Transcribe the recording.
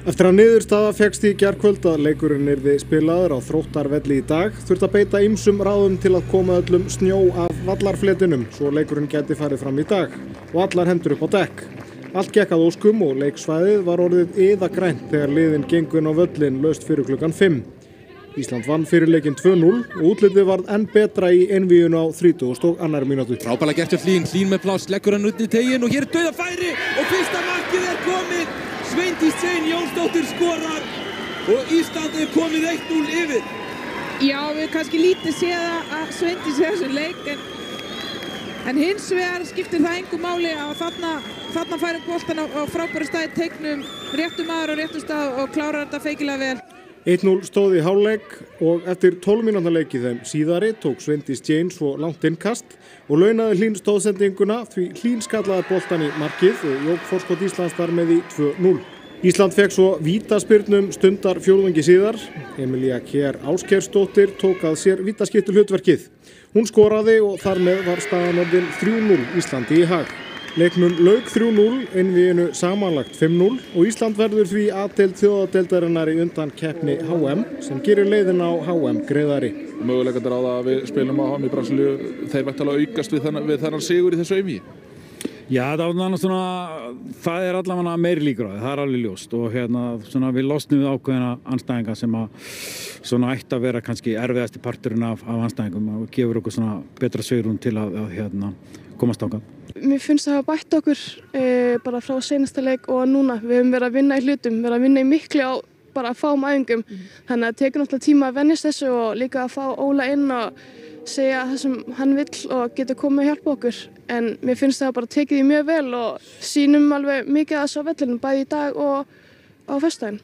Eftir að niðurstaða fékkst í gærkvöld að leikurinn yrði spilaður á Þróttarvelli í dag þurfti að beita ýmsum ráðum til að koma öllum snjó af vallarfletinum svo leikurinn gæti farið fram í dag og allar hendur upp á dekk. Allt gekk að óskum og leiksvæðið var orðið iðagrænt þegar liðin gengu inn á völlinn laust fyrir klukkan 5. Ísland vann fyrir leikinn 2-0 og útlitið varð enn betra í einvíginu á 32. mínútu. Frábærlega gert hjá Hlín með pláss, leggur hann út í teginn og hér er dauðafæri og fyrsta markið er komið. Sveindís Jane Jónsdóttir skorar og Ísland er komið 1-0 yfir. Já, við kannski lítið séð að Sveindís í þessum leik en hins vegar skiptir það engu máli að þarna færum boltan á frábæru stað í teignum, réttu maður á réttu stað og klárar þetta feikilega vel. 1-0 stóð í hálfleik og eftir 12 mínútna leik í þeim síðari tók Sveindís Jane svo langt innkast og launaði Hlín stóðsendinguna því Hlín skallaði boltan í markið og jók forskot Íslands þar með í 2-0. Ísland fekk svo vítaspyrnum stundar fjórðungi síðar. Emilía Kjær Ásgeirsdóttir tók að sér vítaskiptuhlutverkið. Hún skoraði og þar með var staðan orðin 3-0 Íslandi í hag. Leiknum lauk 3-0, einvíginu samanlagt 5-0 og Ísland verður því A-deild þjóðadeildarinnar í undankeppni HM sem gerir leiðina á HM greiðari. Möguleikarnir á það að við spilum á HM í Brasilíu, þeir væntanlega aukast við þennan sigur í þessu einvígi? Já, það er allavega meiri líkur á því, það er alveg ljóst og við losnum við ákveðina andstæðinga sem ætti að vera kannski erfiðasti parturinn af andstæðingum og gefur okkur betra svigrúm til að komast ákvað. Mér finnst það hafa bætt okkur bara frá seinasta leik og núna. Við höfum verið að vinna í hlutum, verið að vinna í miklu á bara fáum æfingum. Þannig að það tekur náttúrulega tíma að venjast þessu og líka að fá Óla inn og segja það sem hann vill og geta komið að hjálpa okkur. En mér finnst það bara tekið í mjög vel og sýnum alveg mikið að þessu á vellinum bæði í dag og á föstudaginn.